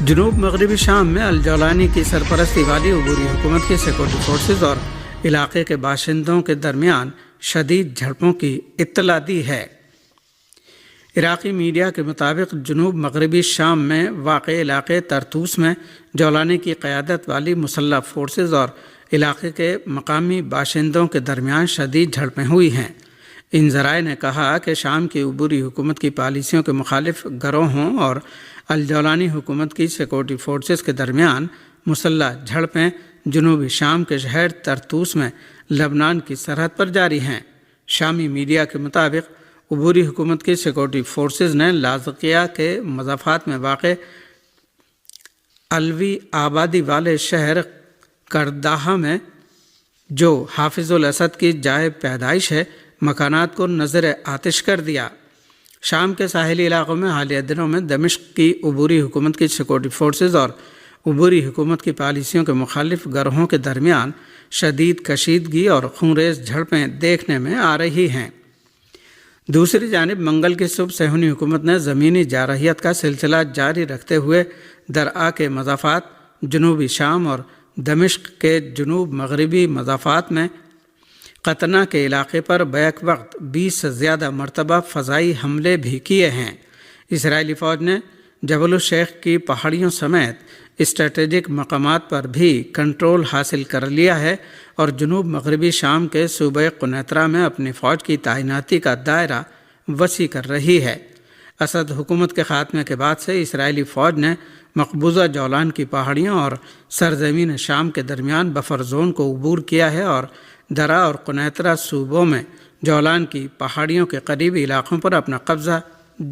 جنوب مغربی شام میں الجولانی کی سرپرستی والی عبوری حکومت کی سیکورٹی فورسز اور علاقے کے باشندوں کے درمیان شدید جھڑپوں کی اطلاع دی ہے۔ عراقی میڈیا کے مطابق جنوب مغربی شام میں واقع علاقے طرطوس میں جولانی کی قیادت والی مسلح فورسز اور علاقے کے مقامی باشندوں کے درمیان شدید جھڑپیں ہوئی ہیں۔ ان ذرائع نے کہا کہ شام کی عبوری حکومت کی پالیسیوں کے مخالف گروہوں اور الجولانی حکومت کی سیکورٹی فورسز کے درمیان مسلح جھڑپیں جنوبی شام کے شہر طرطوس میں لبنان کی سرحد پر جاری ہیں۔ شامی میڈیا کے مطابق عبوری حکومت کی سیکورٹی فورسز نے لاذقیہ کے مضافات میں واقع علوی آبادی والے شہر کرداہا میں جو حافظ الاسد کی جائے پیدائش ہے مکانات کو نظر آتش کر دیا۔ شام کے ساحلی علاقوں میں حالیہ دنوں میں دمشق کی عبوری حکومت کی سیکورٹی فورسز اور عبوری حکومت کی پالیسیوں کے مخالف گروہوں کے درمیان شدید کشیدگی اور خونریز جھڑپیں دیکھنے میں آ رہی ہیں۔ دوسری جانب منگل کی صبح صہیونی حکومت نے زمینی جارحیت کا سلسلہ جاری رکھتے ہوئے درعا کے مضافات جنوبی شام اور دمشق کے جنوب مغربی مضافات میں قطنہ کے علاقے پر بیک وقت 20 سے زیادہ مرتبہ فضائی حملے بھی کیے ہیں۔ اسرائیلی فوج نے جبل الشیخ کی پہاڑیوں سمیت اسٹریٹجک مقامات پر بھی کنٹرول حاصل کر لیا ہے اور جنوب مغربی شام کے صوبہ قنیطرہ میں اپنی فوج کی تعیناتی کا دائرہ وسیع کر رہی ہے۔ اسد حکومت کے خاتمے کے بعد سے اسرائیلی فوج نے مقبوضہ جولان کی پہاڑیوں اور سرزمین شام کے درمیان بفر زون کو عبور کیا ہے اور درا اور قنیطرہ صوبوں میں جولان کی پہاڑیوں کے قریبی علاقوں پر اپنا قبضہ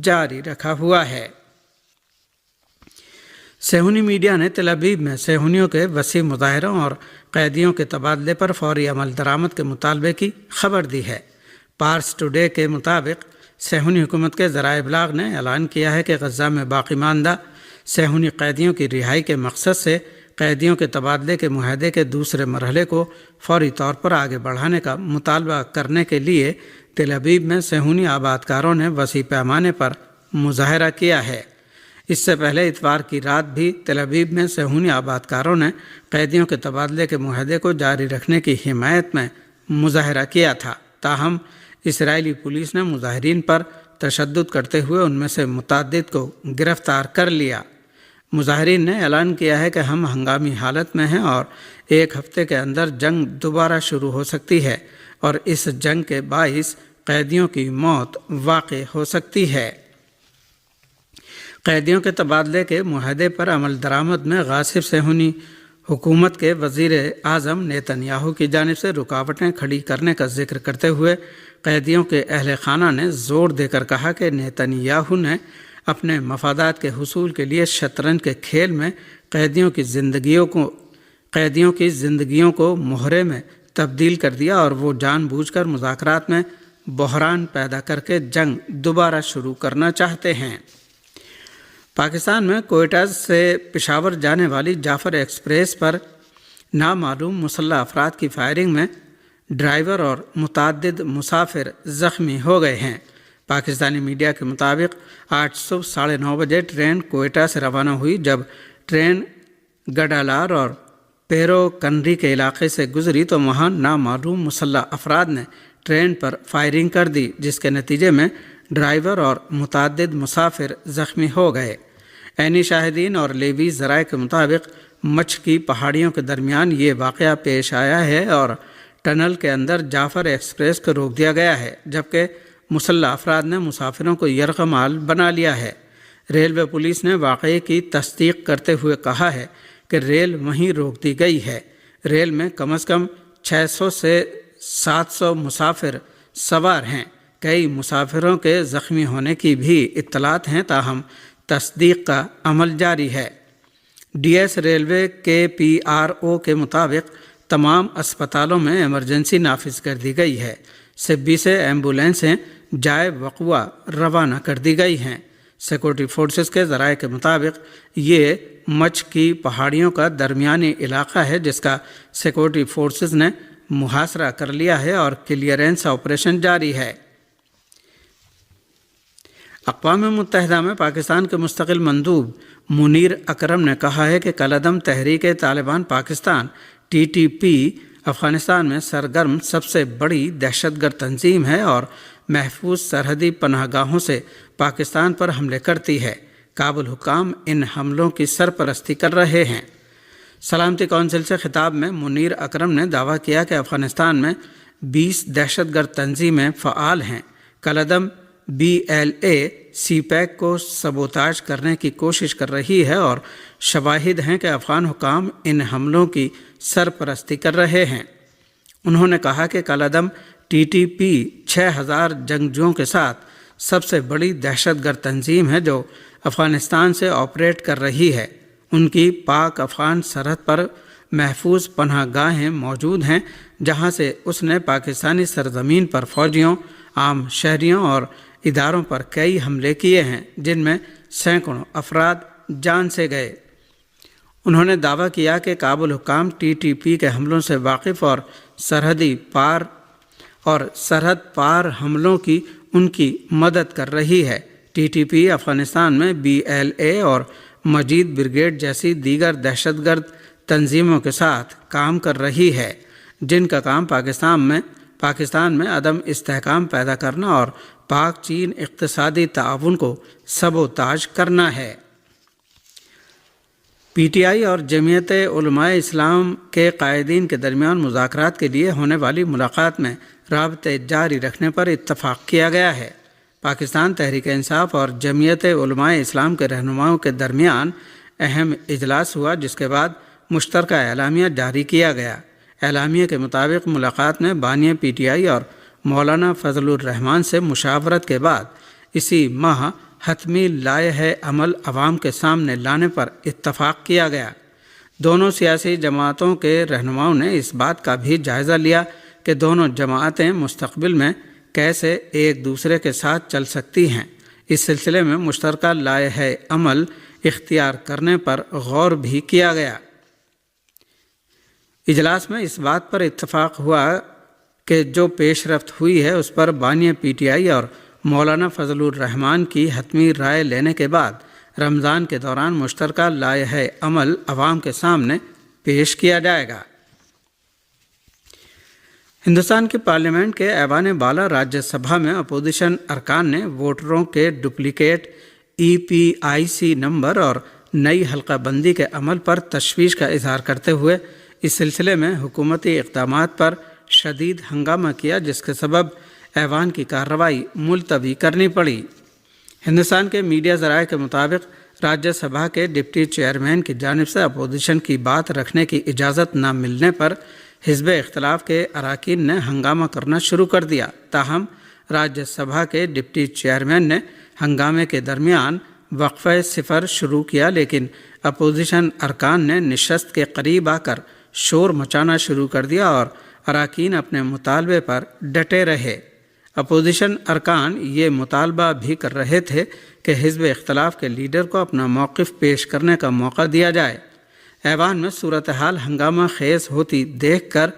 جاری رکھا ہوا ہے۔ صہیونی میڈیا نے تل ابیب میں صہیونیوں کے وسیع مظاہروں اور قیدیوں کے تبادلے پر فوری عمل درآمد کے مطالبے کی خبر دی ہے۔ پارس ٹوڈے کے مطابق صہیونی حکومت کے ذرائع ابلاغ نے اعلان کیا ہے کہ غزہ میں باقی ماندہ صہیونی قیدیوں کی رہائی کے مقصد سے قیدیوں کے تبادلے کے معاہدے کے دوسرے مرحلے کو فوری طور پر آگے بڑھانے کا مطالبہ کرنے کے لیے تل ابیب میں صہیونی آبادکاروں نے وسیع پیمانے پر مظاہرہ کیا ہے۔ اس سے پہلے اتوار کی رات بھی تل ابیب میں صہیونی آبادکاروں نے قیدیوں کے تبادلے کے معاہدے کو جاری رکھنے کی حمایت میں مظاہرہ کیا تھا، تاہم اسرائیلی پولیس نے مظاہرین پر تشدد کرتے ہوئے ان میں سے متعدد کو گرفتار کر لیا۔ مظاہرین نے اعلان کیا ہے کہ ہم ہنگامی حالت میں ہیں اور ایک ہفتے کے اندر جنگ دوبارہ شروع ہو سکتی ہے اور اس جنگ کے باعث قیدیوں کی موت واقع ہو سکتی ہے۔ قیدیوں کے تبادلے کے معاہدے پر عمل درآمد میں غاصب صہیونی حکومت کے وزیر اعظم نیتن یاہو کی جانب سے رکاوٹیں کھڑی کرنے کا ذکر کرتے ہوئے قیدیوں کے اہل خانہ نے زور دے کر کہا کہ نیتن یاہو نے اپنے مفادات کے حصول کے لیے شطرنج کے کھیل میں قیدیوں کی زندگیوں کو مہرے میں تبدیل کر دیا اور وہ جان بوجھ کر مذاکرات میں بحران پیدا کر کے جنگ دوبارہ شروع کرنا چاہتے ہیں۔ پاکستان میں کوئٹہ سے پشاور جانے والی جعفر ایکسپریس پر نامعلوم مسلح افراد کی فائرنگ میں ڈرائیور اور متعدد مسافر زخمی ہو گئے ہیں۔ پاکستانی میڈیا کے مطابق آج صبح 9:30 بجے ٹرین کوئٹہ سے روانہ ہوئی۔ جب ٹرین گڈالار اور پیرو کنری کے علاقے سے گزری تو وہاں نامعلوم مسلح افراد نے ٹرین پر فائرنگ کر دی، جس کے نتیجے میں ڈرائیور اور متعدد مسافر زخمی ہو گئے۔ عینی شاہدین اور لیوی ذرائع کے مطابق مچھ کی پہاڑیوں کے درمیان یہ واقعہ پیش آیا ہے اور ٹنل کے اندر جعفر ایکسپریس کو روک دیا گیا ہے، جبکہ مسلح افراد نے مسافروں کو یرغمال بنا لیا ہے۔ ریلوے پولیس نے واقعے کی تصدیق کرتے ہوئے کہا ہے کہ ریل وہیں روک دی گئی ہے۔ ریل میں کم از کم 600 سے 700 مسافر سوار ہیں۔ کئی مسافروں کے زخمی ہونے کی بھی اطلاعات ہیں، تاہم تصدیق کا عمل جاری ہے۔ ڈی ایس ریلوے کے پی آر او کے مطابق تمام اسپتالوں میں ایمرجنسی نافذ کر دی گئی ہے۔ سبی سے ایمبولینسیں جائے وقوع روانہ کر دی گئی ہیں۔ سیکورٹی فورسز کے ذرائع کے مطابق یہ مچھ کی پہاڑیوں کا درمیانی علاقہ ہے جس کا سیکورٹی فورسز نے محاصرہ کر لیا ہے اور کلیئرنس آپریشن جاری ہے۔ اقوام متحدہ میں پاکستان کے مستقل مندوب منیر اکرم نے کہا ہے کہ کالعدم تحریک طالبان پاکستان TTP افغانستان میں سرگرم سب سے بڑی دہشت گرد تنظیم ہے اور محفوظ سرحدی پناہ گاہوں سے پاکستان پر حملے کرتی ہے۔ کابل حکام ان حملوں کی سرپرستی کر رہے ہیں۔ سلامتی کونسل سے خطاب میں منیر اکرم نے دعویٰ کیا کہ افغانستان میں 20 دہشت گرد تنظیمیں فعال ہیں۔ کالعدم BLA CPEC کو سبوتاژ کرنے کی کوشش کر رہی ہے اور شواہد ہیں کہ افغان حکام ان حملوں کی سرپرستی کر رہے ہیں۔ انہوں نے کہا کہ کالعدم TTP 6000 جنگجوؤں کے ساتھ سب سے بڑی دہشت گرد تنظیم ہے جو افغانستان سے آپریٹ کر رہی ہے۔ ان کی پاک افغان سرحد پر محفوظ پناہ گاہیں موجود ہیں جہاں سے اس نے پاکستانی سرزمین پر فوجیوں، عام شہریوں اور اداروں پر کئی حملے کیے ہیں جن میں سینکڑوں افراد جان سے گئے۔ انہوں نے دعویٰ کیا کہ کابل حکام TTP کے حملوں سے واقف اور سرحد پار حملوں کی ان کی مدد کر رہی ہے۔ TTP افغانستان میں BLA اور مجید بریگیڈ جیسی دیگر دہشت گرد تنظیموں کے ساتھ کام کر رہی ہے جن کا کام پاکستان میں عدم استحکام پیدا کرنا اور پاک چین اقتصادی تعاون کو سبوتاژ کرنا ہے۔ PTI اور جمعیت علماء اسلام کے قائدین کے درمیان مذاکرات کے لیے ہونے والی ملاقات میں رابطے جاری رکھنے پر اتفاق کیا گیا ہے۔ پاکستان تحریک انصاف اور جمعیت علماء اسلام کے رہنماؤں کے درمیان اہم اجلاس ہوا جس کے بعد مشترکہ اعلامیہ جاری کیا گیا۔ اعلامیہ کے مطابق ملاقات میں بانی PTI اور مولانا فضل الرحمان سے مشاورت کے بعد اسی ماہ حتمی لائحہ عمل عوام کے سامنے لانے پر اتفاق کیا گیا۔ دونوں سیاسی جماعتوں کے رہنماؤں نے اس بات کا بھی جائزہ لیا کہ دونوں جماعتیں مستقبل میں کیسے ایک دوسرے کے ساتھ چل سکتی ہیں۔ اس سلسلے میں مشترکہ لائحہ عمل اختیار کرنے پر غور بھی کیا گیا۔ اجلاس میں اس بات پر اتفاق ہوا کہ جو پیش رفت ہوئی ہے اس پر بانی PTI اور مولانا فضل الرحمان کی حتمی رائے لینے کے بعد رمضان کے دوران مشترکہ لائحہ عمل عوام کے سامنے پیش کیا جائے گا۔ ہندوستان کی پارلیمنٹ کے ایوان بالا راجیہ سبھا میں اپوزیشن ارکان نے ووٹروں کے ڈپلیکیٹ EPIC نمبر اور نئی حلقہ بندی کے عمل پر تشویش کا اظہار کرتے ہوئے اس سلسلے میں حکومتی اقدامات پر شدید ہنگامہ کیا جس کے سبب ایوان کی کارروائی ملتوی کرنی پڑی۔ ہندوستان کے میڈیا ذرائع کے مطابق راجیہ سبھا کے ڈپٹی چیئرمین کی جانب سے اپوزیشن کی بات رکھنے کی اجازت نہ ملنے پر حزب اختلاف کے اراکین نے ہنگامہ کرنا شروع کر دیا۔ تاہم راجیہ سبھا کے ڈپٹی چیئرمین نے ہنگامے کے درمیان وقفہ صفر شروع کیا لیکن اپوزیشن ارکان نے نشست کے قریب آ کر شور مچانا شروع کر دیا اور اراکین اپنے مطالبے پر ڈٹے رہے۔ اپوزیشن ارکان یہ مطالبہ بھی کر رہے تھے کہ حزب اختلاف کے لیڈر کو اپنا موقف پیش کرنے کا موقع دیا جائے۔ ایوان میں صورتحال ہنگامہ خیز ہوتی دیکھ کر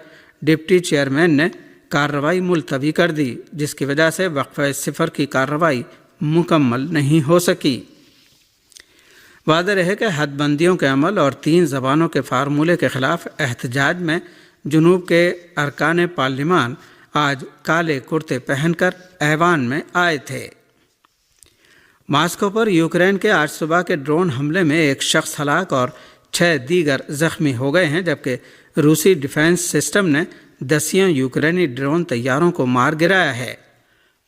ڈپٹی چیئرمین نے کارروائی ملتوی کر دی جس کی وجہ سے وقفہ صفر کی کارروائی مکمل نہیں ہو سکی۔ واضح رہے کہ حد بندیوں کے عمل اور 3 زبانوں کے فارمولے کے خلاف احتجاج میں جنوب کے ارکان پارلیمان آج کالے کرتے پہن کر ایوان میں آئے تھے۔ ماسکو پر یوکرین کے آج صبح کے ڈرون حملے میں ایک شخص ہلاک اور 6 دیگر زخمی ہو گئے ہیں جبکہ روسی ڈیفنس سسٹم نے 10 یوکرینی ڈرون طیاروں کو مار گرایا ہے۔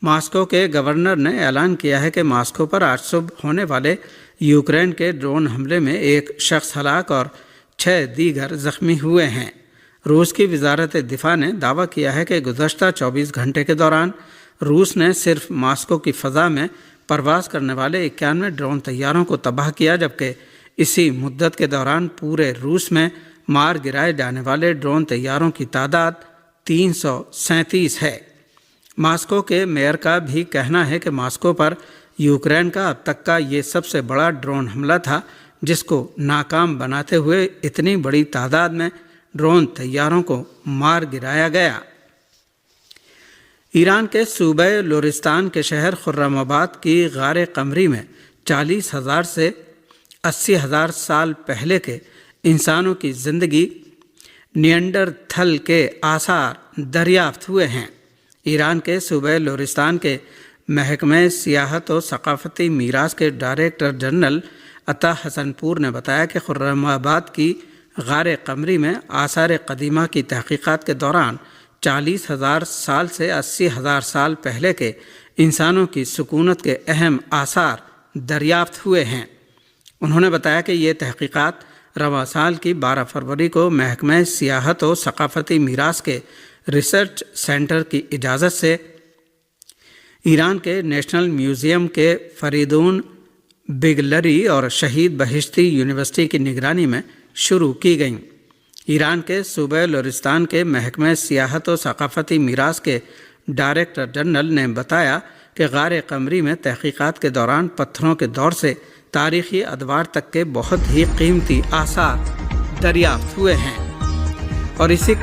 ماسکو کے گورنر نے اعلان کیا ہے کہ ماسکو پر آج صبح ہونے والے یوکرین کے ڈرون حملے میں ایک شخص ہلاک اور 6 دیگر زخمی ہوئے ہیں۔ روس کی وزارت دفاع نے دعویٰ کیا ہے کہ گزشتہ 24 گھنٹے کے دوران روس نے صرف ماسکو کی فضا میں پرواز کرنے والے 91 ڈرون طیاروں کو تباہ کیا جبکہ اسی مدت کے دوران پورے روس میں مار گرائے جانے والے ڈرون طیاروں کی تعداد 337 ہے۔ ماسکو کے میئر کا بھی کہنا ہے کہ ماسکو پر یوکرین کا اب تک کا یہ سب سے بڑا ڈرون حملہ تھا جس کو ناکام بناتے ہوئے اتنی بڑی تعداد میں ڈرون طیاروں کو مار گرایا گیا۔ ایران کے صوبہ لورستان کے شہر خرم آباد کی غار قمری میں 40,000 سے 80,000 سال پہلے کے انسانوں کی زندگی نیانڈرتھل کے آثار دریافت ہوئے ہیں۔ ایران کے صوبہ لورستان کے محکمہ سیاحت و ثقافتی میراث کے ڈائریکٹر جنرل عطا حسن پور نے بتایا کہ خرم آباد کی غار قمری میں آثار قدیمہ کی تحقیقات کے دوران 40,000 سال سے 80,000 سال پہلے کے انسانوں کی سکونت کے اہم آثار دریافت ہوئے ہیں۔ انہوں نے بتایا کہ یہ تحقیقات رواں سال کی 12 فروری کو محکمہ سیاحت و ثقافتی میراث کے ریسرچ سینٹر کی اجازت سے ایران کے نیشنل میوزیم کے فریدون بیگلری اور شہید بہشتی یونیورسٹی کی نگرانی میں شروع کی گئیں۔ ایران کے صوبہ لورستان کے محکمہ سیاحت و ثقافتی میراث کے ڈائریکٹر جنرل نے بتایا کہ غار قمری میں تحقیقات کے دوران پتھروں کے دور سے تاریخی ادوار تک کے بہت ہی قیمتی آثار دریافت ہوئے ہیں اور اسی